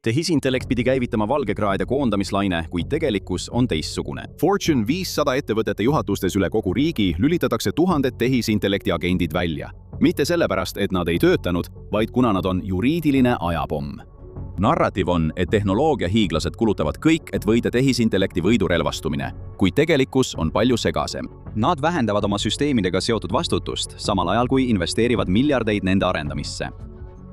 Tehisintellekt pidi käivitama valgekraede koondamislaine, kuid tegelikkus on teistsugune. Fortune 500 ettevõtete juhatustes üle kogu riigi lülitatakse tuhanded tehisintellekti agendid välja. Mitte sellepärast, et nad ei töötanud, vaid kuna nad on juriidiline ajapomm. Narratiiv on, et tehnoloogiahiiglased kulutavad kõik, et võida tehisintellekti võidurelvastumine, kuid tegelikkus on palju segasem. Nad vähendavad oma süsteemidega seotud vastutust, samal ajal kui investeerivad miljardeid nende arendamisse.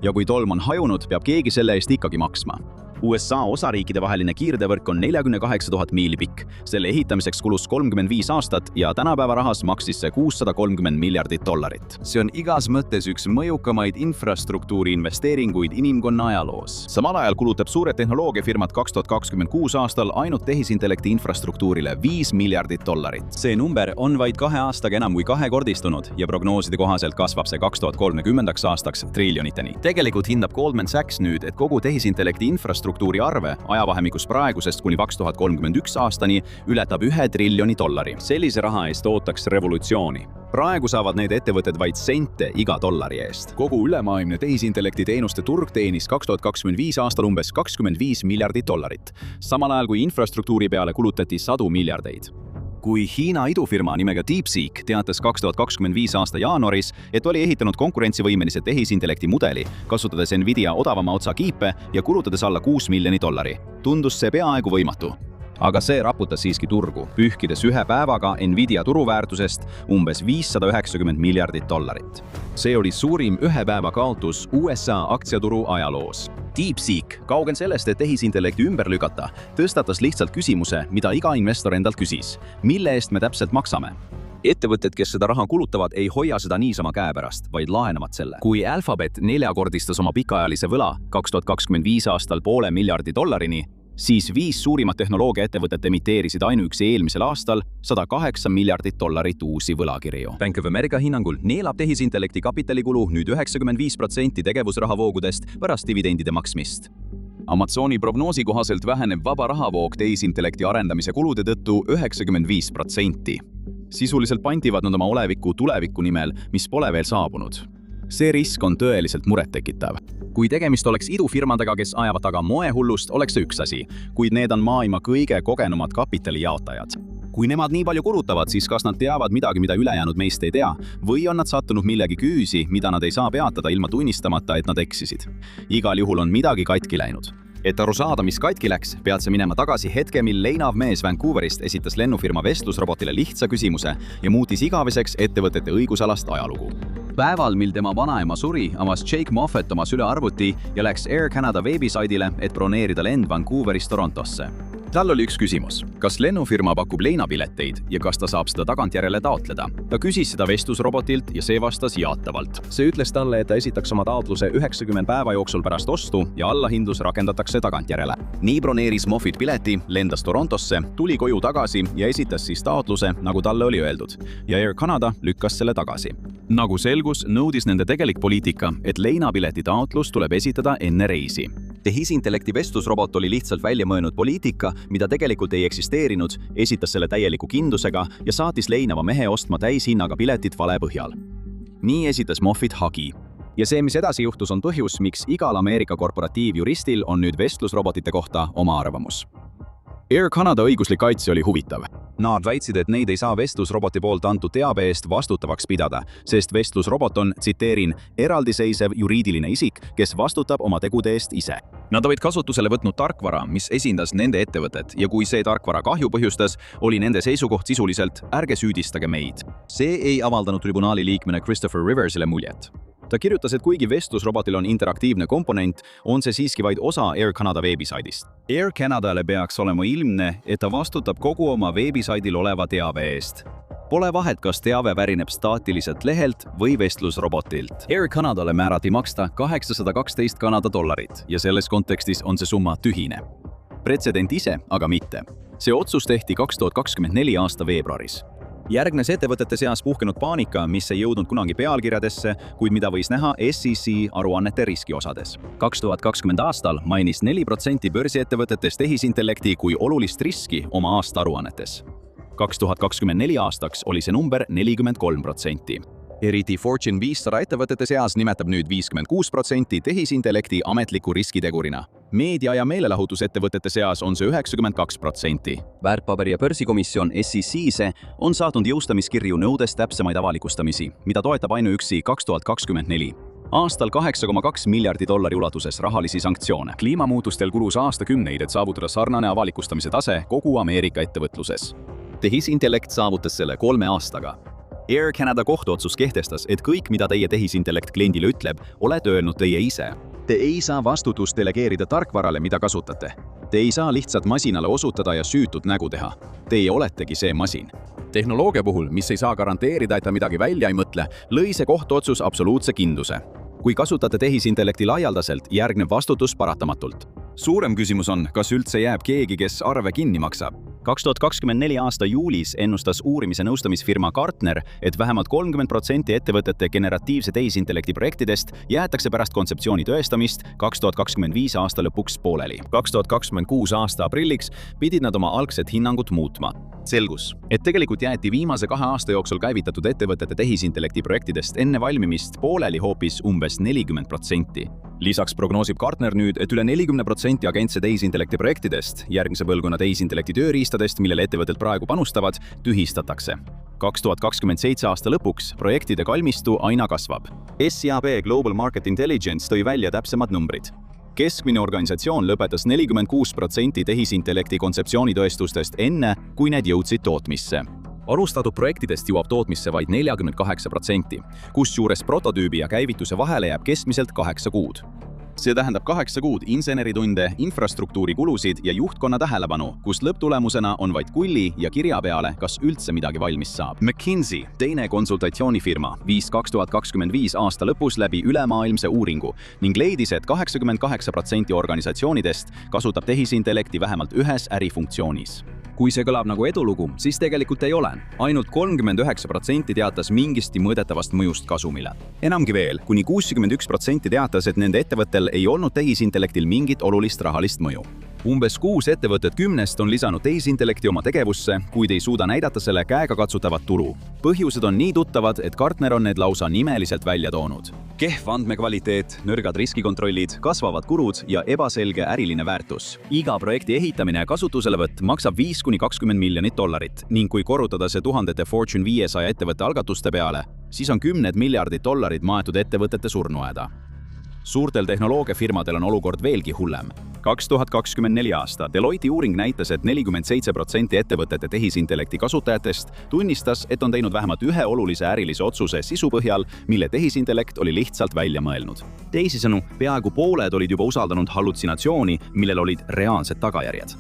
Ja kui tolm on hajunud, peab keegi selle eest ikkagi maksma. USA osariikide vaheline kiirdevõrk on 48 000 miili pikk. Selle ehitamiseks kulus 35 aastat ja tänapäeva rahas maksis see $630 miljardit. See on igas mõttes üks mõjukamaid infrastruktuuri investeeringuid inimkonna ajaloos. Samal ajal kulutab suured tehnoloogiafirmad 2026 aastal ainult tehisintellekti infrastruktuurile $5 miljardit. See number on vaid 2 aastaga enam kui kahekordistunud ja prognooside kohaselt kasvab see 2030. aastaks triljoniteni. Tegelikult hindab Goldman Sachs nüüd, et kogu tehisintellekti infrastruktuuri arve ajavahemikus praegusest kuni 2031 aastani ületab $1 triljoni. Sellise raha eest ootaks revolutsiooni. Praegu saavad need ettevõtted vaid sente iga dollari eest. Kogu ülemaailmne tehisintellekti teenuste turg teenis 2025 aastal umbes $25 miljardit. Samal ajal kui infrastruktuuri peale kulutati sadu miljardeid. Kui Hiina idufirma nimega DeepSeek teatas 2025 aasta jaanuaris, et oli ehitanud konkurentsivõimelise tehisintellekti mudeli, kasutades Nvidia odavama otsa kiipe ja kulutades alla $6 miljonit, tundus see peaaegu võimatu. Aga see raputas siiski turgu, pühkides ühe päevaga Nvidia turuväärtusest umbes $590 miljardit. See oli suurim ühe päeva kaotus USA aktsiaturu ajaloos. DeepSeek, kaugel sellest, et tehisintellekti ümber lükata, tõstatas lihtsalt küsimuse, mida iga investor endalt küsis. Mille eest me täpselt maksame? Ettevõtted, kes seda raha kulutavad, ei hoia seda niisama käepärast, vaid laenavad selle. Kui Alphabet neljakordistas oma pikaajalise võla 2025 aastal $500 miljardi, siis 5 suurimat tehnoloogiaettevõtet emiteerisid ainuüksi eelmisel aastal $108 miljardit uusi võlakirju. Bank of America hinnangul neelab tehisintellekti kapitalikulu nüüd 95% tegevusrahavoogudest pärast dividendide maksmist. Amazoni prognoosi kohaselt väheneb vaba rahavoog tehisintellekti arendamise kulude tõttu 95%. Sisuliselt pantivad nad oma oleviku tuleviku nimel, mis pole veel saabunud. See risk on tõeliselt murettekitav. Kui tegemist oleks idufirmadega, kes ajavad taga moehullust, oleks see üks asi, kuid need on maailma kõige kogenumad kapitalijaotajad. Kui nemad nii palju kulutavad, siis kas nad teavad midagi, mida ülejäänud meist ei tea, või on nad sattunud millegi küüsi, mida nad ei saa peatada ilma tunnistamata, et nad eksisid. Igal juhul on midagi katki läinud. Et aru saada, mis katki läks, pead sa minema tagasi hetke, mil leinav mees Vancouverist esitas lennufirma vestlusrobotile lihtsa küsimuse ja muutis igaveseks ettevõtete õigusalast ajalugu. Päeval, mil tema vanaema suri, avas Jake Moffett oma sülearvuti ja läks Air Canada veebisaidile, et broneerida lend Vancouverist Torontosse. Tal oli üks küsimus. Kas lennufirma pakub leinapileteid ja kas ta saab seda tagantjärele taotleda? Ta küsis seda vestlusrobotilt ja see vastas jaatavalt. See ütles talle, et ta esitaks oma taotluse 90 päeva jooksul pärast ostu ja allahindlus rakendatakse tagantjärele. Nii broneeris Moffett pileti, lendas Torontosse, tuli koju tagasi ja esitas siis taotluse, nagu talle oli öeldud. Ja Air Canada lükkas selle tagasi. Nagu selgus, nõudis nende tegelik poliitika, et leinapileti taotlus tuleb esitada enne reisi. Tehisintellekti vestlusrobot oli lihtsalt välja mõelnud poliitika, mida tegelikult ei eksisteerinud, esitas selle täieliku kindlusega ja saatis leinava mehe ostma täishinnaga piletit vale põhjal. Nii esitas Moffett hagi. Ja see, mis edasi juhtus, on põhjus, miks igal Ameerika korporatiivjuristil on nüüd vestlusrobotite kohta oma arvamus. Air Canada õiguslik kaitse oli huvitav. Nad väitsid, et neid ei saa vestlusroboti poolt antud teabe eest vastutavaks pidada, sest vestlusrobot on, tsiteerin, eraldiseisev juriidiline isik, kes vastutab oma tegude eest ise. Nad olid kasutusele võtnud tarkvara, mis esindas nende ettevõtet ja kui see tarkvara kahju põhjustas, oli nende seisukoht sisuliselt ärge süüdistage meid. See ei avaldanud tribunaali liikmena Christopher Riversile muljet. Ta kirjutas, et kuigi vestlusrobotil on interaktiivne komponent, on see siiski vaid osa Air Canada veebisaidist. Air Canadale peaks olema ilmne, et ta vastutab kogu oma veebisaidil oleva teave eest. Pole vahet, kas teave pärineb staatiliselt lehelt või vestlusrobotilt. Air Canadale määrati maksta $812 Kanada ja selles kontekstis on see summa tühine. Pretsedent ise, aga mitte. See otsus tehti 2024 aasta veebruaris. Järgnes ettevõtete seas puhkenud paanika, mis ei jõudnud kunagi pealkirjadesse, kuid mida võis näha SEC aruannete riskiosades. 2020 aastal mainis 4% börsiettevõtetest tehisintellekti kui olulist riski oma aasta aruannetes. 2024 aastaks oli see number 43%. Eriti Fortune 500 ettevõtete seas nimetab nüüd 56% tehisintellekti ametliku riskitegurina. Meedia- ja meelelahutusettevõtete seas on see 92%. väärtpaberi- ja börsikomisjon SEC on saatnud jõustamiskirju nõudes täpsemaid avalikustamisi, mida toetab ainuüksi 2024. aastal $8,2 miljardi ulatuses rahalisi sanktsioone. Kliimamuutustel kulus aastakümneid, et saavutada sarnane avalikustamise tase kogu Ameerika ettevõtluses. Tehisintellekt saavutas selle 3 aastaga. Air Canada kohtuotsus kehtestas, et kõik, mida teie tehisintellekt kliendile ütleb, olete öelnud teie ise. Te ei saa vastutust delegeerida tarkvarale, mida kasutate. Te ei saa lihtsalt masinale osutada ja süütut nägu teha. Teie oletegi see masin. Tehnoloogia puhul, mis ei saa garanteerida, et ta midagi välja ei mõtle, lõi see kohtuotsus absoluutse kindluse. Kui kasutate tehisintellekti laialdaselt, järgneb vastutus paratamatult. Suurem küsimus on, kas üldse jääb keegi, kes arve kinni maksab. 2024 aasta juulis ennustas uurimise nõustamisfirma Gartner, et vähemalt 30% ettevõtete generatiivse tehisintellekti projektidest jäetakse pärast kontseptsiooni tõestamist 2025 aasta lõpuks pooleli. 2026 aasta aprilliks pidid nad oma algset hinnangut muutma. Selgus, et tegelikult jäeti viimase 2 aasta jooksul käivitatud ettevõtete tehisintellekti projektidest enne valmimist pooleli hoopis umbes 40%. Lisaks prognoosib Gartner nüüd, et üle 40% agentse tehisintellekti projektidest, järgmise põlvkonna tehisintellekti tööriistadest, millele ettevõtted praegu panustavad, tühistatakse. 2027 aasta lõpuks projektide kalmistu aina kasvab. SEC Global Market Intelligence tõi välja täpsemad numbrid. Keskmine organisatsioon lõpetas 46% tehisintellekti kontseptsioonitõestustest enne, kui need jõudsid tootmisse. Alustatud projektidest jõuab tootmisse vaid 48%, kusjuures prototüübi ja käivituse vahele jääb keskmiselt 8 kuud. See tähendab 8 kuud inseneritunde, infrastruktuuri kulusid ja juhtkonna tähelepanu, kus lõpptulemusena on vaid kulli ja kirja peale, kas üldse midagi valmis saab. McKinsey, teine konsultatsioonifirma, viis 2025 aasta lõpus läbi ülemaailmse uuringu ning leidis, et 88% organisatsioonidest kasutab tehisintellekti vähemalt ühes ärifunktsioonis. Kui see kõlab nagu edulugu, siis tegelikult ei ole. Ainult 39% teatas mingist mõõdetavast mõjust kasumile. Enamgi veel, kuni 61% teatas, et nende ettevõttel ei olnud tehisintellektil mingit olulist rahalist mõju. Umbes 6 ettevõtet 10 on lisanud tehisintellekti oma tegevusse, kuid ei suuda näidata selle käegakatsutavat tulu. Põhjused on nii tuttavad, et Gartner on need lausa nimeliselt välja toonud. Kehv andmekvaliteet, nõrgad riskikontrollid, kasvavad kulud ja ebaselge äriline väärtus. Iga projekti ehitamine ja kasutuselevõtt maksab $5–20 miljonit ning kui korrutada see tuhandete Fortune 500 ettevõtte algatuste peale, siis on $10 miljardit maetud ettevõtete surnuaeda. Suurtel tehnoloogiafirmadel on olukord veelgi hullem. 2024 aasta Deloitte uuring näitas, et 47% ettevõtete tehisintellekti kasutajatest tunnistas, et on teinud vähemalt ühe olulise ärilise otsuse sisu põhjal, mille tehisintellekt oli lihtsalt välja mõelnud. Teisisõnu, peaaegu pooled olid juba usaldanud hallutsinatsiooni, millel olid reaalsed tagajärjed.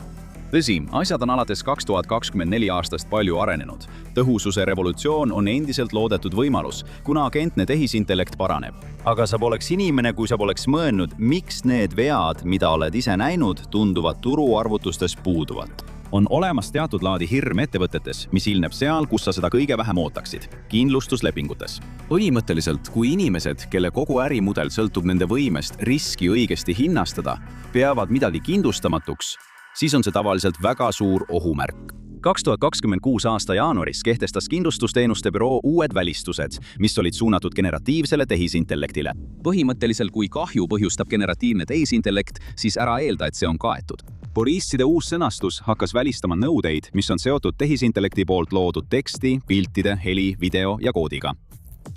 Tõsi, asjad on alates 2024 aastast palju arenenud. Tõhususe revolutsioon on endiselt loodetud võimalus, kuna agentne tehisintellekt paraneb. Aga sa poleks inimene, kui sa poleks mõelnud, miks need vead, mida oled ise näinud, tunduvad turuarvutustes puuduvat. On olemas teatud laadi hirm ettevõtetes, mis ilmneb seal, kus sa seda kõige vähem ootaksid – kindlustuslepingutes. Põhimõtteliselt, kui inimesed, kelle kogu ärimudel sõltub nende võimest riski õigesti hinnastada, peavad midagi kindlustamatuks, siis on see tavaliselt väga suur ohumärk. 2026 aasta jaanuaris kehtestas kindlustusteenuste büroo uued välistused, mis olid suunatud generatiivsele tehisintellektile. Põhimõtteliselt, kui kahju põhjustab generatiivne tehisintellekt, siis ära eelda, et see on kaetud. Poliiside uus sõnastus hakkas välistama nõudeid, mis on seotud tehisintellekti poolt loodud teksti, piltide, heli, video ja koodiga.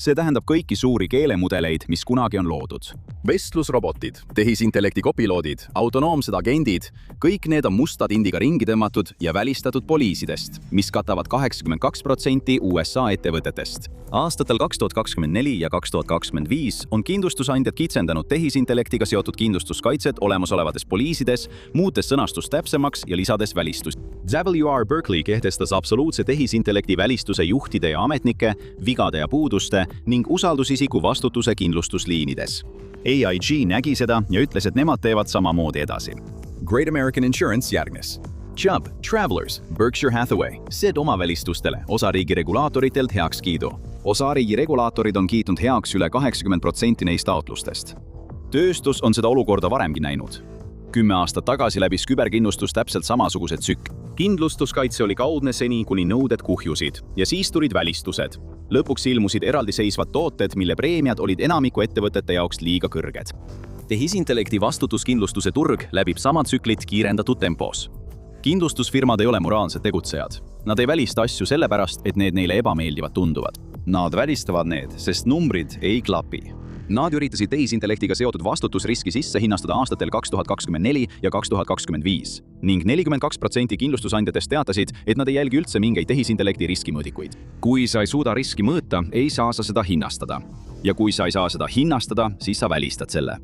See tähendab kõiki suuri keelemudeleid, mis kunagi on loodud. Vestlusrobotid, tehisintellekti kopiloodid, autonoomsed agendid, kõik need on musta tindiga ringi tõmmatud ja välistatud poliisidest, mis katavad 82% USA ettevõtetest. Aastatel 2024 ja 2025 on kindlustusandjad kitsendanud tehisintellektiga seotud kindlustuskaitset olemasolevates poliisides, muutes sõnastust täpsemaks ja lisades välistust. WR Berkeley kehtestas absoluutse tehisintellekti välistuse juhtide ja ametnike, vigade ja puuduste ning usaldusisiku vastutuse kindlustusliinides. AIG nägi seda ja ütles, et nemad teevad samamoodi edasi. Great American Insurance järgnes. Chubb, Travelers, Berkshire Hathaway, SED oma välistustele osariigi regulaatoritelt heakskiidu. Osariigi regulaatorid on kiitnud heaks üle 80% neist taotlustest. Tööstus on seda olukorda varemgi näinud. 10 aastat tagasi läbis küberkindlustus täpselt samasugused tsükli. kindlustuskaitse oli kaudne seni, kuni nõuded kuhjusid ja siis tulid välistused. Lõpuks ilmusid eraldiseisvad tooted, mille preemiad olid enamiku ettevõtete jaoks liiga kõrged. Tehisintellekti vastutuskindlustuse turg läbib sama tsüklit kiirendatud tempos. Kindlustusfirmad ei ole moraalsed tegutsejad. Nad ei välista asju sellepärast, et need neile ebameeldivad tunduvad. Nad välistavad need, sest numbrid ei klapi. Nad üritasid tehisintellektiga seotud vastutusriski sisse hinnastada aastatel 2024 ja 2025 ning 42% kindlustusandjatest teatasid, et nad ei jälgi üldse mingeid tehisintellekti riskimõõdikuid. Kui sa ei suuda riski mõõta, ei saa sa seda hinnastada. Ja kui sa ei saa seda hinnastada, siis sa välistad selle.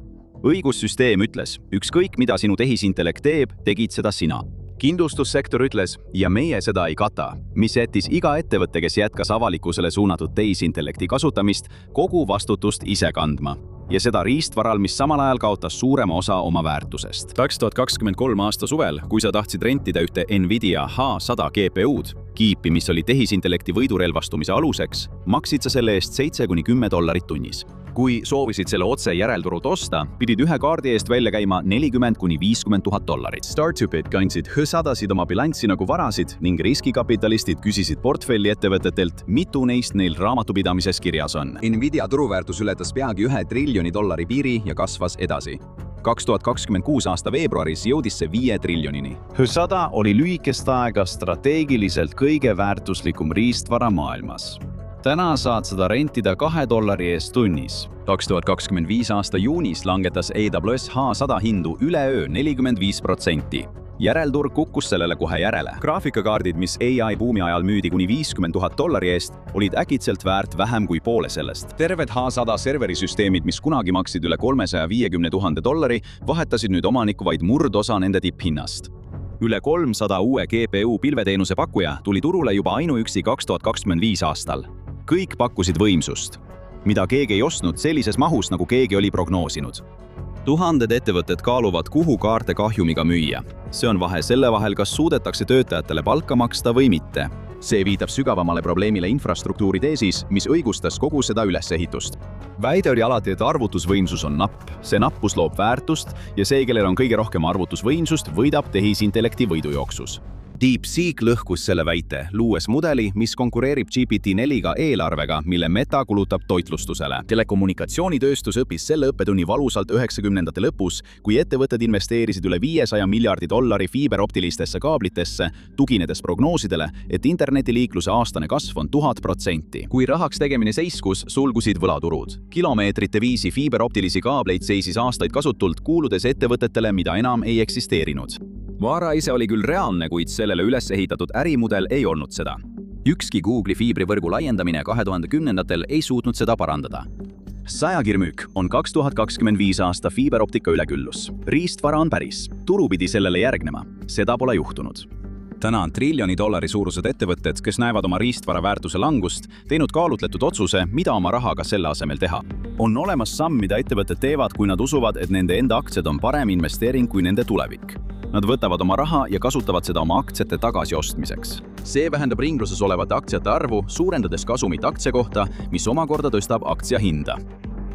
Õigussüsteem ütles, ükskõik mida sinu tehisintellekt teeb, tegid seda sina. Kindlustussektor ütles, ja meie seda ei kata, mis jättis iga ettevõtte, kes jätkas avalikkusele suunatud tehisintellekti kasutamist, kogu vastutust ise kandma. Ja seda riistvaral, mis samal ajal kaotas suurema osa oma väärtusest. 2023 aasta suvel, kui sa tahtsid rentida ühte Nvidia H100 GPU-d, kiipi, mis oli tehisintellekti võidurelvastumise aluseks, maksid sa selle eest $7–10 tunnis. Kui soovisid selle otse järelturult osta, pidid ühe kaardi eest välja käima $40–50,000. Startupid kandsid H100-sid oma bilanssi nagu varasid ning riskikapitalistid küsisid portfelli ettevõtetelt, mitu neist neil raamatupidamises kirjas on. Nvidia turuväärtus ületas peagi $1 triljoni piiri ja kasvas edasi. 2026 aasta veebruaris jõudis see 5 triljonini. H100 oli lühikest aega strateegiliselt kõige väärtuslikum riistvara maailmas. Täna saad seda rentida $2 eest tunnis. 2025 aasta juunis langetas AWS H100 hindu üleöö 45%. Järelturg kukkus sellele kohe järele. Graafikakaardid, mis AI buumi ajal müüdi kuni $50,000 eest, olid äkitselt väärt vähem kui poole sellest. Terved H100 serverisüsteemid, mis kunagi maksid üle $350,000, vahetasid nüüd omanikku vaid murdosa nende tipphinnast. Üle 300 uue GPU pilveteenuse pakkuja tuli turule juba ainuüksi 2025 aastal. Kõik pakkusid võimsust, mida keegi ei ostnud sellises mahus, nagu keegi oli prognoosinud. Tuhanded ettevõtted kaaluvad, kuhu kaarte kahjumiga müüa. See on vahe selle vahel, kas suudetakse töötajatele palka maksta või mitte. See viitab sügavamale probleemile infrastruktuuri teesis, mis õigustas kogu seda ülesehitust. Väide oli alati, et arvutusvõimsus on napp. See nappus loob väärtust ja see, kellel on kõige rohkem arvutusvõimsust, võidab tehisintellekti võidujooksus. DeepSeek lõhkus selle väite, luues mudeli, mis konkureerib GPT-4-ga eelarvega, mille Meta kulutab toitlustusele. Telekommunikatsioonitööstus õppis selle õppetunni valusalt 90ndate lõpus, kui ettevõtted investeerisid üle $500 miljardi fiiberoptilistesse kaablitesse, tuginedes prognoosidele, et internetiliikluse aastane kasv on 1000%. Kui rahaks tegemine seiskus, sulgusid võlaturud. Kilomeetrite viisi fiiberoptilisi kaableid seisis aastaid kasutult, kuuludes ettevõtetele, mida enam ei eksisteerinud. Vara ise oli küll reaalne, kuid sellele üles ehitatud ärimudel ei olnud seda. Ükski Google'i fiibrivõrgu laiendamine 2010ndatel ei suutnud seda parandada. Sajakirmüük on 2025 aasta fiiberoptika üleküllus. Riistvara on päris. Turu pidi sellele järgnema. Seda pole juhtunud. Täna on $1 triljoni suurused ettevõtted, kes näevad oma riistvara väärtuse langust, teinud kaalutletud otsuse, mida oma rahaga selle asemel teha. On olemas samm, mida ettevõtted teevad, kui nad usuvad, et nende enda aktsiad on parem investeering kui nende tulevik. Nad võtavad oma raha ja kasutavad seda oma aktsiate tagasiostmiseks. See vähendab ringluses olevate aktsiate arvu, suurendades kasumit aktsia kohta, mis omakorda tõstab aktsia hinda.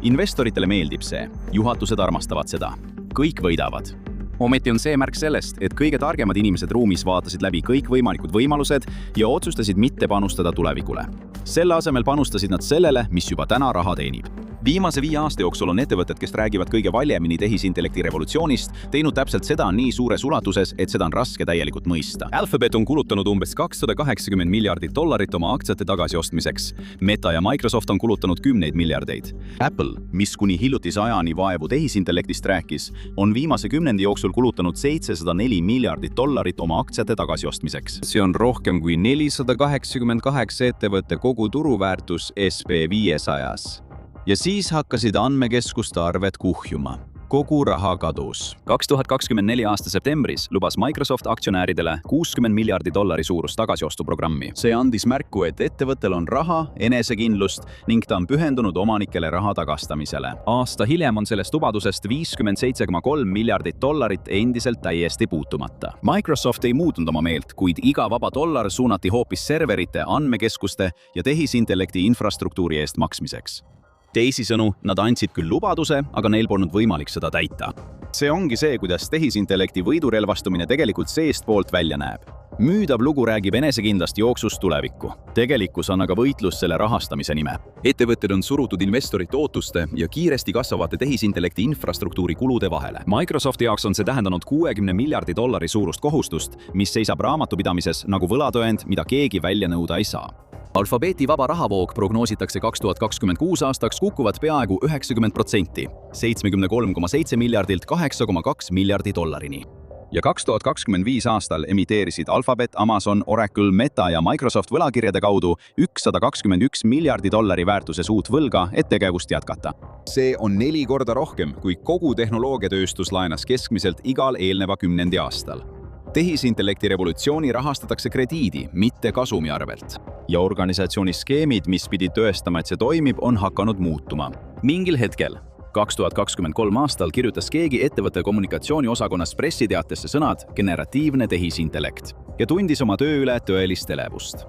Investoritele meeldib see. Juhatused armastavad seda. Kõik võidavad. Ometi on see märk sellest, et kõige targemad inimesed ruumis vaatasid läbi kõik võimalikud võimalused ja otsustasid mitte panustada tulevikule. Selle asemel panustasid nad sellele, mis juba täna raha teenib. Viimase 5 aasta jooksul on ettevõtted, kes räägivad kõige valjemini tehisintellekti revolutsioonist, teinud täpselt seda nii suures ulatuses, et seda on raske täielikult mõista. Alphabet on kulutanud umbes $280 miljardit oma aktsiate tagasiostmiseks. Meta ja Microsoft on kulutanud 10 miljardeid. Apple, mis kuni hiljutise ajani vaevu tehisintellektist rääkis, on viimase 10 jooksul kulutanud $704 miljardit oma aktsiate tagasiostmiseks. See on rohkem kui 488 ettevõtte kogu turuväärtus SP500-s. Ja siis hakkasid andmekeskuste arved kuhjuma. Kogu raha kadus. 2024 aasta septembris lubas Microsoft aktsionääridele $60 miljardi suurust tagasiostuprogrammi. See andis märku, et ettevõttel on raha, enesekindlust ning ta on pühendunud omanikele raha tagastamisele. Aasta hiljem on sellest lubadusest $57,3 miljardit endiselt täiesti puutumata. Microsoft ei muutnud oma meelt, kuid iga vaba dollar suunati hoopis serverite, andmekeskuste ja tehisintellekti infrastruktuuri eest maksmiseks. Teisisõnu, nad andsid küll lubaduse, aga neil polnud võimalik seda täita. See ongi see, kuidas tehisintellekti võidurelvastumine tegelikult seestpoolt välja näeb. müüdav lugu räägib enesekindlast jooksust tulevikku. Tegelikkus on aga võitlus selle rahastamise nime. Ettevõtted on surutud investorite ootuste ja kiiresti kasvavate tehisintellekti infrastruktuuri kulude vahele. Microsofti jaoks on see tähendanud $60 miljardi suurust kohustust, mis seisab raamatupidamises nagu võlatõend, mida keegi välja nõuda ei saa. Alphabeti vaba rahavoog prognoositakse 2026 aastaks kukkuvat peaaegu 90%, $73,7 miljardilt $8,2 miljardi. Ja 2025 aastal emiteerisid Alphabet, Amazon, Oracle, Meta ja Microsoft võlakirjade kaudu $121 miljardi väärtuses uut võlga, et tegevust jätkata. See on 4 korda rohkem, kui kogu tehnoloogiatööstus laenas keskmiselt igal eelneva 10 aastal. Tehisintellekti revolutsiooni rahastatakse krediidi, mitte kasumi arvelt. Ja organisatsiooni skeemid, mis pidi tõestama, et see toimib, on hakanud muutuma. Mingil hetkel 2023 aastal kirjutas keegi ettevõtte kommunikatsiooniosakonnas pressiteatesse sõnad generatiivne tehisintellekt ja tundis oma töö üle tõelist elevust.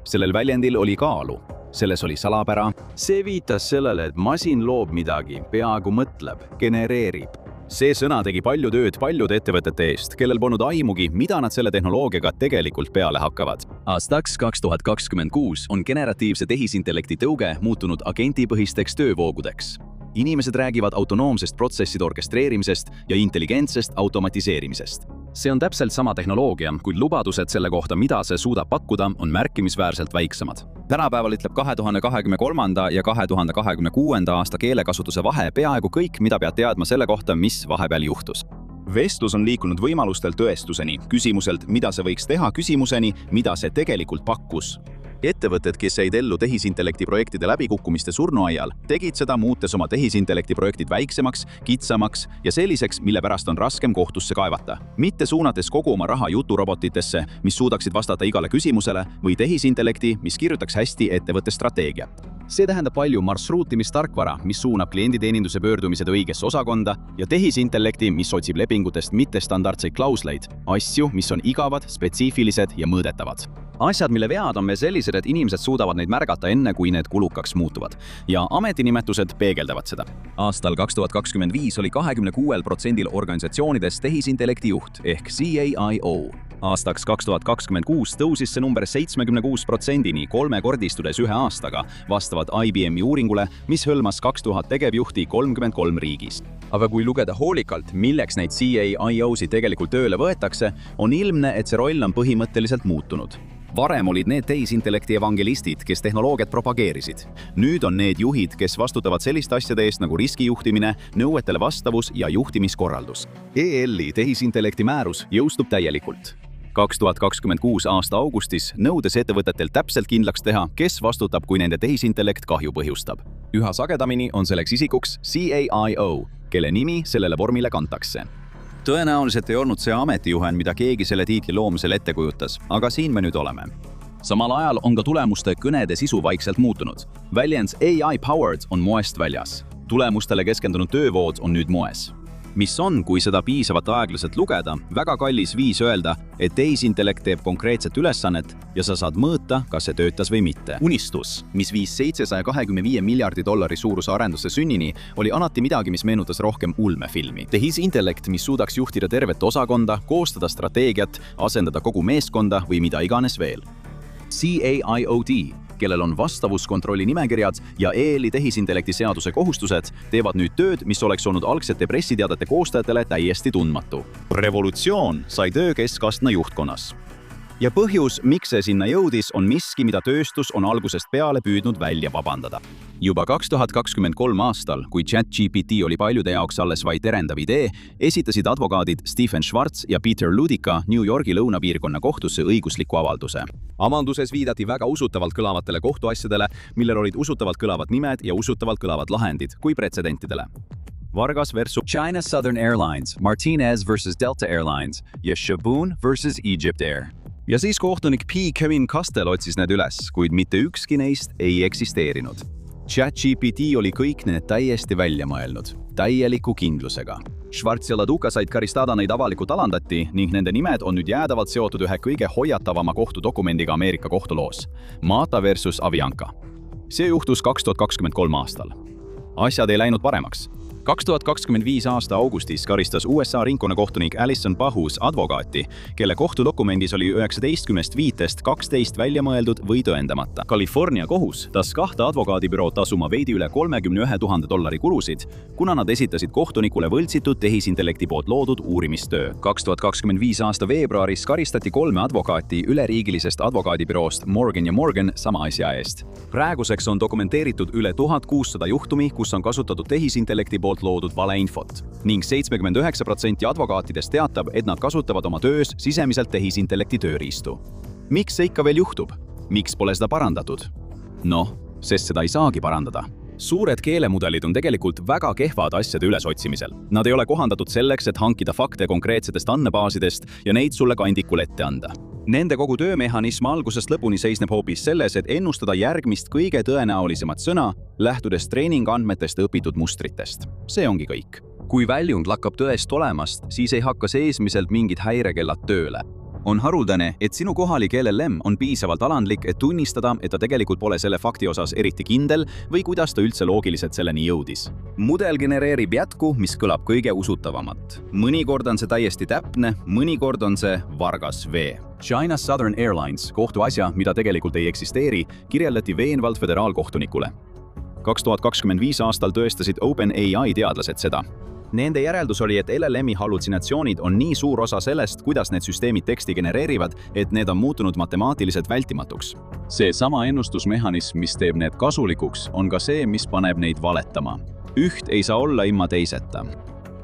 Sellel väljendil oli kaalu, selles oli salapära. See viitas sellele, et masin loob midagi, peaaegu mõtleb, genereerib. See sõna tegi palju tööd paljude ettevõtete eest, kellel polnud aimugi, mida nad selle tehnoloogiaga tegelikult peale hakkavad. Aastaks 2026 on generatiivse tehisintellekti tõuge muutunud agentipõhisteks töövoogudeks. Inimesed räägivad autonoomsest protsesside orkestreerimisest ja intelligentsest automatiseerimisest. See on täpselt sama tehnoloogia, kuid lubadused selle kohta, mida see suudab pakkuda, on märkimisväärselt väiksemad. Tänapäeval ütleb 2023. ja 2026. aasta keelekasutuse vahe peaaegu kõik, mida pead teadma selle kohta, mis vahepeal juhtus. Vestlus on liikunud võimalustel tõestuseni, küsimuselt, mida see võiks teha, küsimuseni, mida see tegelikult pakkus. Ettevõtted, kes jäid ellu tehisintellekti projektide läbikukkumiste surnuaial, tegid seda muutes oma tehisintellekti projektid väiksemaks, kitsamaks ja selliseks, mille pärast on raskem kohtusse kaevata. Mitte suunates kogu oma raha juturobotitesse, mis suudaksid vastata igale küsimusele, või tehisintellekti, mis kirjutaks hästi ettevõtte strateegia. See tähendab palju marsruutimistarkvara, mis suunab klienditeeninduse pöördumised õigesse osakonda ja tehisintellekti, mis otsib lepingutest mittestandardseid klausleid, asju, mis on igavad, spetsiifilised ja mõõdetavad. Asjad, mille vead on meil sellised, et inimesed suudavad neid märgata enne, kui need kulukaks muutuvad. Ja ametinimetused peegeldavad seda. Aastal 2025 oli 26% organisatsioonides tehisintellekti juht ehk CAIO. Aastaks 2026 tõusis see number 76%-ni, 3-kordistudes 1 aastaga, vastavalt IBM-i uuringule, mis hõlmas 2000 tegevjuhti 33 riigis. Aga kui lugeda hoolikalt, milleks neid CAIO-sid tegelikult tööle võetakse, on ilmne, et see roll on põhimõtteliselt muutunud. Varem olid need tehisintellekti evangelistid, kes tehnoloogiat propageerisid. Nüüd on need juhid, kes vastutavad selliste asjade eest nagu riskijuhtimine, nõuetele vastavus ja juhtimiskorraldus. EL-i tehisintellekti määrus jõustub täielikult. 2026 aasta augustis nõudes ettevõtetel täpselt kindlaks teha, kes vastutab, kui nende tehisintellekt kahju põhjustab. Üha sagedamini on selleks isikuks CAIO, kelle nimi sellele vormile kantakse. Tõenäoliselt ei olnud see ametijuhend, mida keegi selle tiitli loomisel ette kujutas, aga siin me nüüd oleme. Samal ajal on ka tulemuste kõnede sisu vaikselt muutunud. Väljends AI-powered on moest väljas. Tulemustele keskendunud töövood on nüüd moes. Mis on, kui seda piisavalt aeglaselt lugeda, väga kallis viis öelda, et tehisintellekt teeb konkreetset ülesannet ja sa saad mõõta, kas see töötas või mitte. Unistus, mis viis $725 miljardi suuruse arenduse sünnini, oli alati midagi, mis meenutas rohkem ulmefilmi. Tehisintellekt, mis suudaks juhtida tervet osakonda, koostada strateegiat, asendada kogu meeskonda või mida iganes veel. CAIOD, kellel on vastavuskontrolli nimekirjad ja EL-i tehisintellekti seaduse kohustused, teevad nüüd tööd, mis oleks olnud algsete pressiteadete koostajatele täiesti tundmatu. Revolutsioon sai töö keskastme juhtkonnas. Ja põhjus, miks see sinna jõudis, on miski, mida tööstus on algusest peale püüdnud välja vabandada. Juba 2023 aastal, kui ChatGPT oli paljude jaoks alles vaid terendav idee, esitasid advokaadid Stephen Schwartz ja Peter Ludica New Yorgi lõunapiirkonna kohtusse õigusliku avalduse. Avalduses viidati väga usutavalt kõlavatele kohtuasjadele, millel olid usutavalt kõlavad nimed ja usutavalt kõlavad lahendid kui pretsedentidele. Vargas versus China Southern Airlines, Martinez versus Delta Airlines ja Shaboon versus Egypt Air. Ja siis kohtunik P. Kevin Castell otsis need üles, kuid mitte ükski neist ei eksisteerinud. ChatGPT oli kõik need täiesti välja mõelnud, täieliku kindlusega. Schwartz ja Ludica said karistada neid avalikult alandati ning nende nimed on nüüd jäädavalt seotud ühe kõige hoiatavama kohtudokumendiga Ameerika kohtuloos. Mata versus Avianca. See juhtus 2023 aastal. Asjad ei läinud paremaks. 2025 aasta augustis karistas USA ringkonnakohtunik Alison Bahus advokaati, kelle kohtudokumendis oli 19 viitest 12 välja mõeldud või tõendamata. California kohus tas 2 advokaadibürood tasuma veidi üle $31 000 kulusid, kuna nad esitasid kohtunikule võltsitud tehisintellekti poolt loodud uurimistöö. 2025 aasta veebruaris karistati 3 advokaati üleriigilisest advokaadibüroost Morgan & Morgan sama asja eest. Praeguseks on dokumenteeritud üle 1600 juhtumi, kus on kasutatud tehisintellekti poolt loodud valeinfot ning 79% advokaatidest teatab, et nad kasutavad oma töös sisemiselt tehisintellekti tööriistu. Miks see ikka veel juhtub? Miks pole seda parandatud? Noh, sest seda ei saagi parandada. Suured keelemudelid on tegelikult väga kehvad asjade ülesotsimisel. Nad ei ole kohandatud selleks, et hankida fakte konkreetsetest andmebaasidest ja neid sulle kandikul ette anda. Nende kogu töömehhanism algusest lõpuni seisneb hoopis selles, et ennustada järgmist kõige tõenäolisemat sõna, lähtudes treeningandmetest õpitud mustritest. See ongi kõik. Kui väljund lakkab tõest olemast, siis ei hakka seesmiselt mingid häirekellad tööle. On haruldane, et sinu kohalik LLM on piisavalt alandlik, et tunnistada, et ta tegelikult pole selle fakti osas eriti kindel või kuidas ta üldse loogiliselt selleni jõudis. Mudel genereerib jätku, mis kõlab kõige usutavamat. Mõnikord on see täiesti täpne, mõnikord on see vargas vee. China Southern Airlines kohtuasja, mida tegelikult ei eksisteeri, kirjeldati veenvalt föderaalkohtunikule. 2025 aastal tõestasid OpenAI teadlased seda. Nende järeldus oli, et LLM-i hallutsinatsioonid on nii suur osa sellest, kuidas need süsteemid teksti genereerivad, et need on muutunud matemaatiliselt vältimatuks. See sama ennustusmehhanism, mis teeb need kasulikuks, on ka see, mis paneb neid valetama. Üht ei saa olla ilma teiseta.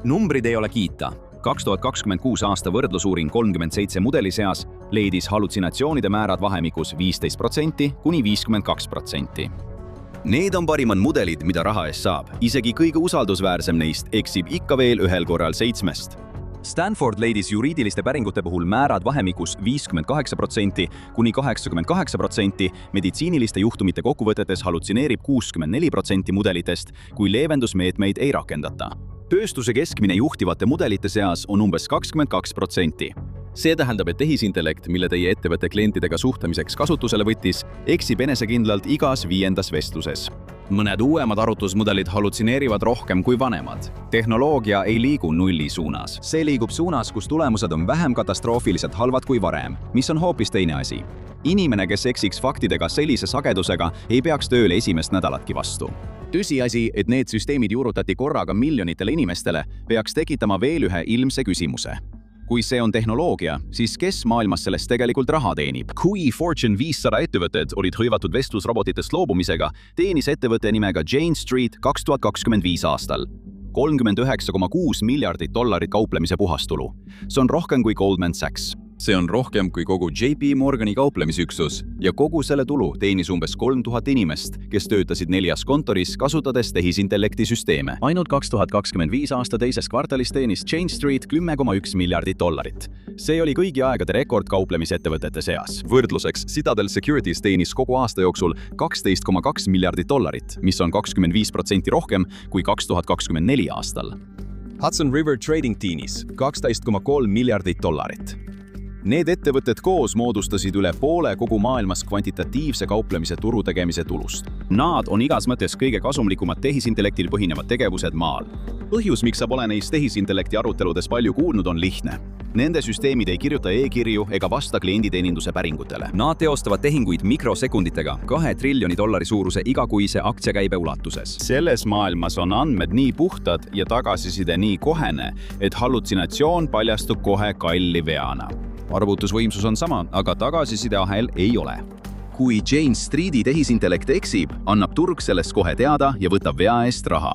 Numbrid ei ole kiita. 2026 aasta võrdlusuuring 37 mudeli seas leidis hallutsinatsioonide määrad vahemikus 15% kuni 52%. Need on parimad mudelid, mida raha eest saab. Isegi kõige usaldusväärsem neist eksib ikka veel ühel korral 7. Stanford leidis juriidiliste päringute puhul määrad vahemikus 58% kuni 88%, meditsiiniliste juhtumite kokkuvõtetes hallutsineerib 64% mudelitest, kui leevendusmeetmeid ei rakendata. Tööstuse keskmine juhtivate mudelite seas on umbes 22%. See tähendab, et tehisintellekt, mille teie ettevõtte klientidega suhtlemiseks kasutusele võttis, eksib enesekindlalt igas 5. vestluses. Mõned uuemad arvutusmudelid hallutsineerivad rohkem kui vanemad. Tehnoloogia ei liigu nulli suunas. See liigub suunas, kus tulemused on vähem katastroofiliselt halvad kui varem, mis on hoopis teine asi. Inimene, kes eksiks faktidega sellise sagedusega, ei peaks tööle esimest nädalatki vastu. Tõsiasi, et need süsteemid juurutati korraga miljonitele inimestele, peaks tekitama veel ühe ilmse küsimuse. Kui see on tehnoloogia, siis kes maailmas sellest tegelikult raha teenib? Kui Fortune 500 ettevõtted olid hõivatud vestlusrobotitest loobumisega, teenis ettevõtte nimega Jane Street 2025 aastal $39,6 miljardit kauplemise puhastulu. See on rohkem kui Goldman Sachs. See on rohkem kui kogu JP Morgani kauplemisüksus ja kogu selle tulu teenis umbes 3000 inimest, kes töötasid 4 kontoris, kasutades tehisintellekti süsteeme. Ainult 2025 aasta teises kvartalis teenis Jane Street $10,1 miljardit. See oli kõigi aegade rekord kauplemisettevõtete seas. Võrdluseks, Citadel Securities teenis kogu aasta jooksul $12,2 miljardit, mis on 25% rohkem kui 2024 aastal. Hudson River Trading teenis $12,3 miljardit. Need ettevõtted koos moodustasid üle poole kogu maailmas kvantitatiivse kauplemise turu tegemise tulust. Nad on igas mõttes kõige kasumlikumad tehisintellektil põhinevad tegevused maal. Põhjus, miks sa pole neist tehisintellekti aruteludes palju kuulnud, on lihtne. Nende süsteemid ei kirjuta e-kirju ega vasta klienditeeninduse päringutele. Nad teostavad tehinguid mikrosekunditega $2 triljoni suuruse igakuise aktsiakäibe ulatuses. Selles maailmas on andmed nii puhtad ja tagasiside nii kohene, et hallutsinatsioon paljastub kohe kalli veana. Arvutusvõimsus on sama, aga tagasisideahel ei ole. Kui Jane Streeti tehisintellekt eksib, annab turg sellest kohe teada ja võtab vea eest raha.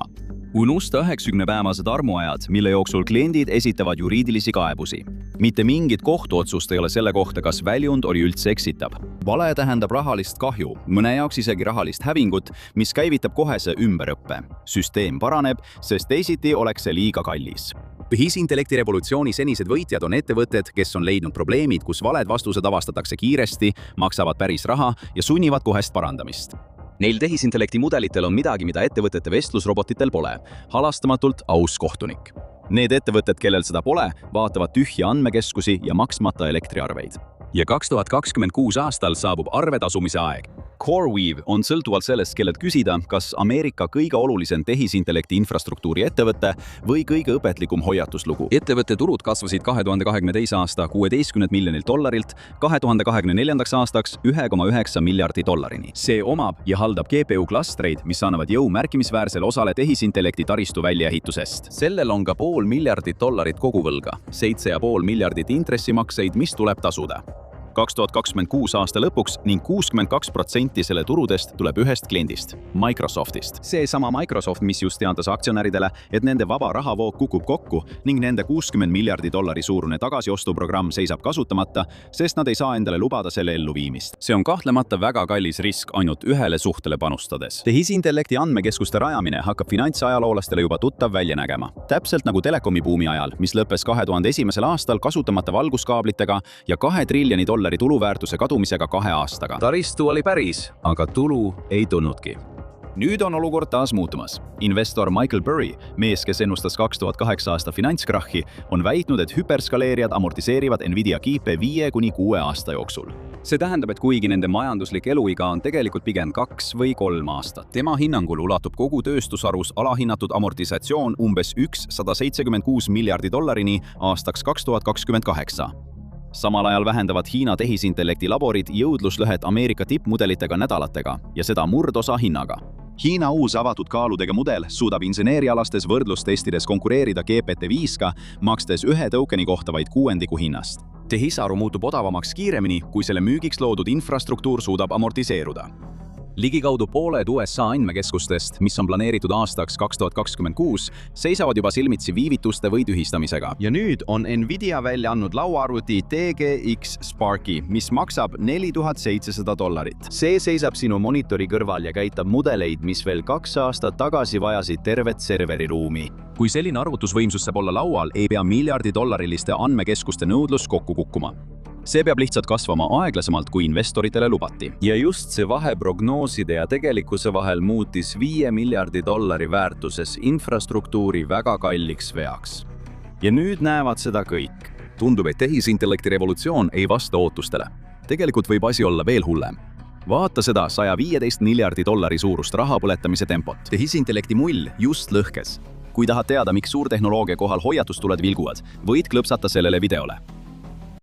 Unusta 90-päevased armuajad, mille jooksul kliendid esitavad juriidilisi kaebusi. Mitte mingit kohtuotsust ei ole selle kohta, kas väljund oli üldse eksitab. Vale tähendab rahalist kahju, mõne jaoks isegi rahalist hävingut, mis käivitab kohese ümberõppe. Süsteem paraneb, sest teisiti oleks see liiga kallis. Tehisintellekti revolutsiooni senised võitjad on ettevõtted, kes on leidnud probleemid, kus valed vastused avastatakse kiiresti, maksavad päris raha ja sunnivad kohest parandamist. Neil tehisintellekti mudelitel on midagi, mida ettevõtete vestlusrobotitel pole. Halastamatult aus kohtunik. Need ettevõtted, kellel seda pole, vaatavad tühja andmekeskusi ja maksmata elektriarveid. Ja 2026 aastal saabub arve tasumise aeg. CoreWeave on sõltuvalt sellest, kellelt küsida, kas Ameerika kõige olulisem tehisintellekti infrastruktuuri ettevõte või kõige õpetlikum hoiatuslugu. Ettevõtte turud kasvasid 2022. aasta $16 miljonilt 2024. aastaks $1,9 miljardi. See omab ja haldab GPU-klastreid, mis annavad jõu märkimisväärsele osale tehisintellekti taristu väljaehitusest. Sellel on ka $500 miljardit koguvõlga, 7,5 miljardit intressimakseid, mis tuleb tasuda. 2026 aasta lõpuks ning 62% selle turudest tuleb ühest kliendist, Microsoftist. Seesama Microsoft, mis just teatas aktsionäridele, et nende vaba rahavoog kukub kokku ning nende $60 miljardi suurune tagasiostuprogramm seisab kasutamata, sest nad ei saa endale lubada selle elluviimist. See on kahtlemata väga kallis risk ainult ühele suhtele panustades. Tehisintellekti andmekeskuste rajamine hakkab finantsajaloolastele juba tuttav välja nägema. Täpselt nagu telekomi buumi ajal, mis lõppes 2001. aastal kasutamata valguskaablitega ja $2 triljoni tuluväärtuse kadumisega 2 aastaga. Taristu oli päris, aga tulu ei tulnudki. Nüüd on olukord taas muutumas. Investor Michael Burry, mees, kes ennustas 2008 aasta finantskrahhi, on väitnud, et hüperskaleerijad amortiseerivad Nvidia kiipe 5–6 aasta jooksul. See tähendab, et kuigi nende majanduslik eluiga on tegelikult pigem 2 või 3 aastat. Tema hinnangul ulatub kogu tööstusharus alahinnatud amortisatsioon umbes $176 miljardi aastaks 2028. Samal ajal vähendavad Hiina tehisintellekti laborid jõudluslõhet Ameerika tippmudelitega nädalatega ja seda murdosa hinnaga. Hiina uus avatud kaaludega mudel suudab inseneerialastes võrdlustestides konkureerida GPT-5-ga, makstes ühe tokeni kohta vaid kuuendiku hinnast. Tehisaru muutub odavamaks kiiremini, kui selle müügiks loodud infrastruktuur suudab amortiseeruda. Ligikaudu pooled USA andmekeskustest, mis on planeeritud aastaks 2026, seisavad juba silmitsi viivituste või tühistamisega. Ja nüüd on Nvidia välja andnud lauaarvuti TGX Sparky, mis maksab $4700. See seisab sinu monitori kõrval ja käitab mudeleid, mis veel 2 aastat tagasi vajasid tervet serveriruumi. Kui selline arvutusvõimsus saab olla laual, ei pea $1 miljardite andmekeskuste nõudlus kokku kukkuma. See peab lihtsalt kasvama aeglasemalt, kui investoritele lubati. Ja just see vahe prognooside ja tegelikkuse vahel muutis $5 miljardi väärtuses infrastruktuuri väga kalliks veaks. Ja nüüd näevad seda kõik. Tundub, et tehisintellekti revolutsioon ei vasta ootustele. Tegelikult võib asi olla veel hullem. Vaata seda $115 miljardi suurust rahapõletamise tempot. Tehisintellekti mull just lõhkes. Kui tahad teada, miks suurtehnoloogia kohal hoiatustuled vilguvad, võid klõpsata sellele videole.